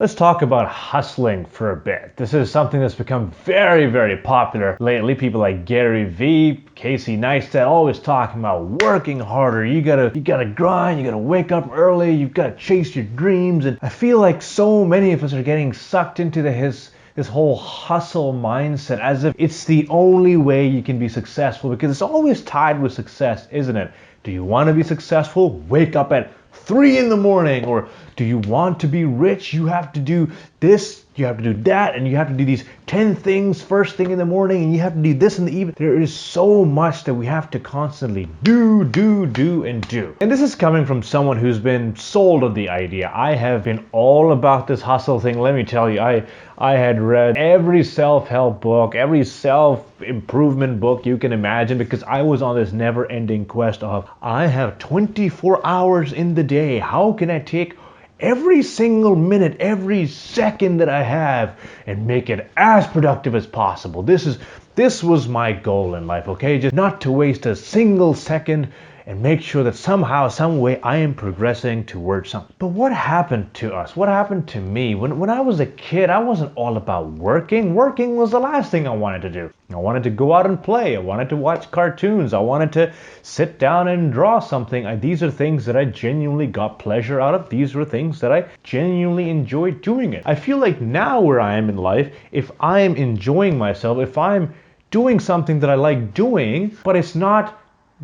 Let's talk about hustling for a bit. This is something that's become very, very popular lately. People like Gary Vee, Casey Neistat, always talking about working harder. You gotta grind, you gotta wake up early, you've gotta chase your dreams. And I feel like so many of us are getting sucked into this whole hustle mindset as if it's the only way you can be successful, because it's always tied with success, isn't it? Do you want to be successful? Wake up at 3 in the morning. Or do you want to be rich? You have to do this, you have to do that, and you have to do these 10 things first thing in the morning, and you have to do this in the evening. There is so much that we have to constantly do, and do. And this is coming from someone who's been sold on the idea. I have been all about this hustle thing. Let me tell you, I had read every self-help book, every self-improvement book you can imagine, because I was on this never-ending quest of, I have 24 hours in the day. How can I take every single minute, every second that I have and make it as productive as possible? This was my goal in life, okay? Just not to waste a single second and make sure that somehow, some way I am progressing towards something. But what happened to us? What happened to me? When I was a kid, I wasn't all about working. Working was the last thing I wanted to do. I wanted to go out and play. I wanted to watch cartoons. I wanted to sit down and draw something. These are things that I genuinely got pleasure out of. These were things that I genuinely enjoyed doing it. I feel like now where I am in life, if I am enjoying myself, if I'm doing something that I like doing, but it's not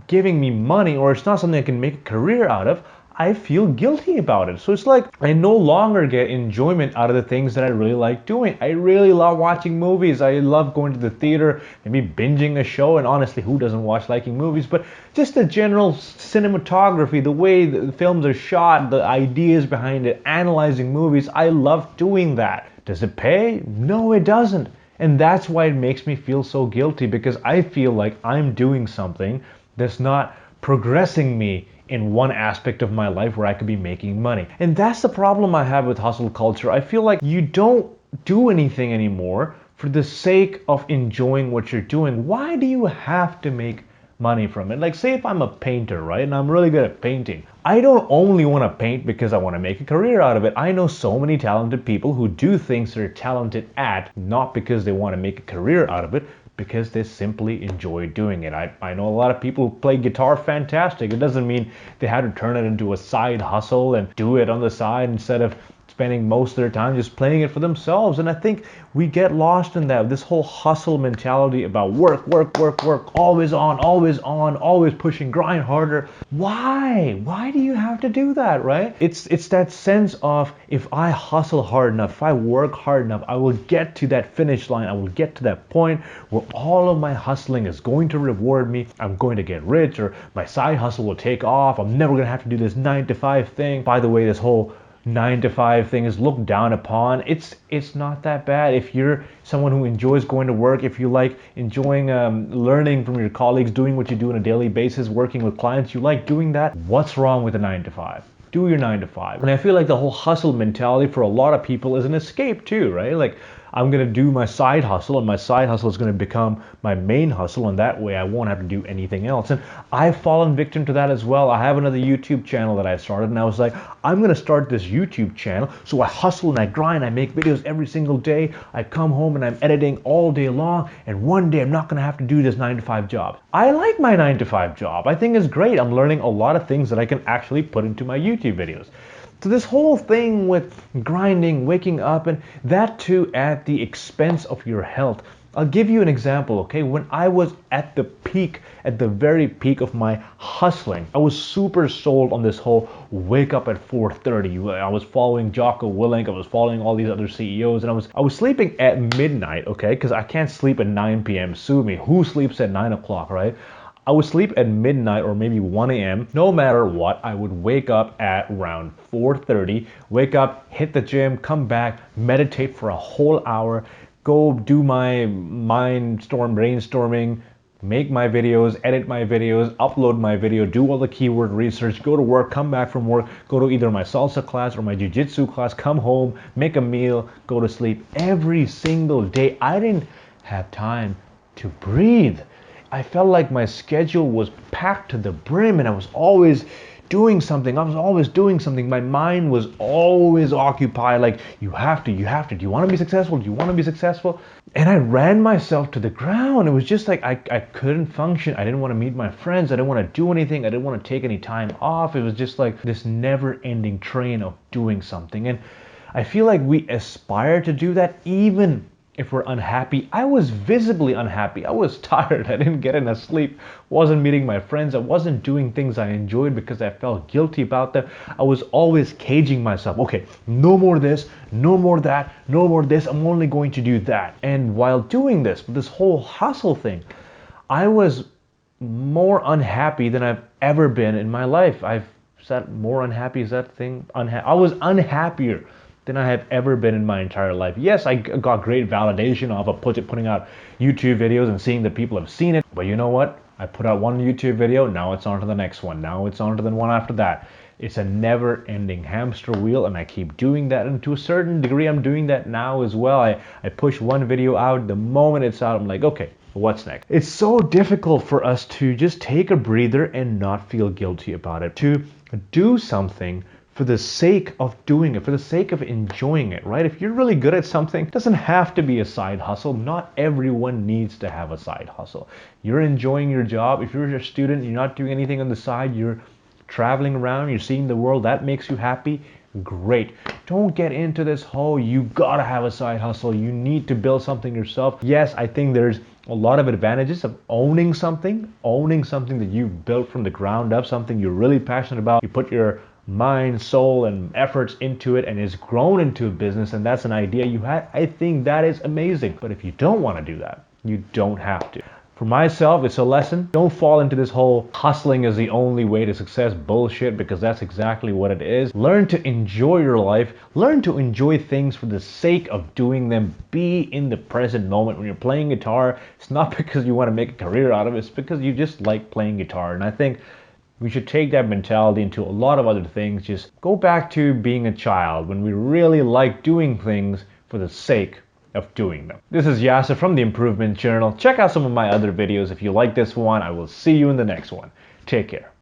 giving me money, or it's not something I can make a career out of, I feel guilty about it. So it's like I no longer get enjoyment out of the things that I really like doing. I really love watching movies. I love going to the theater, maybe binging a show, and honestly, who doesn't watch liking movies? But just the general cinematography, the way the films are shot, the ideas behind it, analyzing movies, I love doing that. Does it pay? No, it doesn't. And that's why it makes me feel so guilty, because I feel like I'm doing something that's not progressing me in one aspect of my life where I could be making money. And that's the problem I have with hustle culture. I feel like you don't do anything anymore for the sake of enjoying what you're doing. Why do you have to make money from it? Like, say if I'm a painter, right, and I'm really good at painting, I don't only want to paint because I want to make a career out of it. I know so many talented people who do things they're talented at, not because they want to make a career out of it, because they simply enjoy doing it. I know a lot of people who play guitar fantastic. It doesn't mean they had to turn it into a side hustle and do it on the side instead of spending most of their time just playing it for themselves. And I think we get lost in that, this whole hustle mentality about work, always on, always pushing, grind harder. Why do you have to do that, right? It's that sense of, if I hustle hard enough, if I work hard enough, I will get to that finish line. I will get to that point where all of my hustling is going to reward me. I'm going to get rich, or my side hustle will take off. I'm never going to have to do this 9-to-5 thing. By the way, this whole 9-to-5 thing is looked down upon. It's not that bad. If you're someone who enjoys going to work, if you like enjoying learning from your colleagues, doing what you do on a daily basis, working with clients, you like doing that, what's wrong with a 9-to-5? Do your 9-to-5. And I feel like the whole hustle mentality for a lot of people is an escape too, right? Like, I'm going to do my side hustle, and my side hustle is going to become my main hustle, and that way I won't have to do anything else. And I've fallen victim to that as well. I have another YouTube channel that I started, and I was like, I'm going to start this YouTube channel. So I hustle and I grind, I make videos every single day. I come home and I'm editing all day long, and one day I'm not going to have to do this 9-to-5 job. I like my 9-to-5 job. I think it's great. I'm learning a lot of things that I can actually put into my YouTube videos. So this whole thing with grinding, waking up, and that too at the expense of your health. I'll give you an example, okay? When I was at the peak, at the very peak of my hustling, I was super sold on this whole wake up at 4:30. I was following Jocko Willink, I was following all these other CEOs, and I was sleeping at midnight, okay? Because I can't sleep at 9 p.m. Sue me. Who sleeps at 9 o'clock, right? I would sleep at midnight or maybe 1 a.m. No matter what, I would wake up at around 4:30, wake up, hit the gym, come back, meditate for a whole hour, go do my brainstorming, make my videos, edit my videos, upload my video, do all the keyword research, go to work, come back from work, go to either my salsa class or my jiu-jitsu class, come home, make a meal, go to sleep. Every single day, I didn't have time to breathe. I felt like my schedule was packed to the brim, and I was always doing something. I was always doing something. My mind was always occupied. Like, you have to. Do you want to be successful? Do you want to be successful? And I ran myself to the ground. It was just like I couldn't function. I didn't want to meet my friends. I didn't want to do anything. I didn't want to take any time off. It was just like this never-ending train of doing something. And I feel like we aspire to do that even if we're unhappy. I was visibly unhappy. I was tired. I didn't get enough sleep. Wasn't meeting my friends. I wasn't doing things I enjoyed because I felt guilty about them. I was always caging myself. Okay, no more this, no more that, no more this. I'm only going to do that. And while doing this whole hustle thing, I was more unhappy than I've ever been in my life. Is that more unhappy? Is that thing? I was unhappier than I have ever been in my entire life. Yes, I got great validation off of putting out YouTube videos and seeing that people have seen it. But you know what? I put out one YouTube video, now it's on to the next one. Now it's on to the one after that. It's a never-ending hamster wheel, and I keep doing that. And to a certain degree, I'm doing that now as well. I push one video out. The moment it's out, I'm like, okay, what's next? It's so difficult for us to just take a breather and not feel guilty about it. To do something for the sake of doing it, for the sake of enjoying it, right? If you're really good at something, it doesn't have to be a side hustle. Not everyone needs to have a side hustle. You're enjoying your job. If you're a student, you're not doing anything on the side, you're traveling around, you're seeing the world, that makes you happy, great. Don't get into this whole, you gotta have a side hustle, you need to build something yourself. Yes, I think there's a lot of advantages of owning something that you built from the ground up, something you're really passionate about. You put your mind, soul, and efforts into it, and it's grown into a business, and that's an idea you had. I think that is amazing. But if you don't want to do that, you don't have to. For myself, it's a lesson. Don't fall into this whole hustling is the only way to success bullshit, because that's exactly what it is. Learn to enjoy your life. Learn to enjoy things for the sake of doing them. Be in the present moment. When you're playing guitar, it's not because you want to make a career out of it. It's because you just like playing guitar. And I think we should take that mentality into a lot of other things. Just go back to being a child when we really like doing things for the sake of doing them. This is Yasser from The Improvement Journal. Check out some of my other videos. If you like this one, I will see you in the next one. Take care.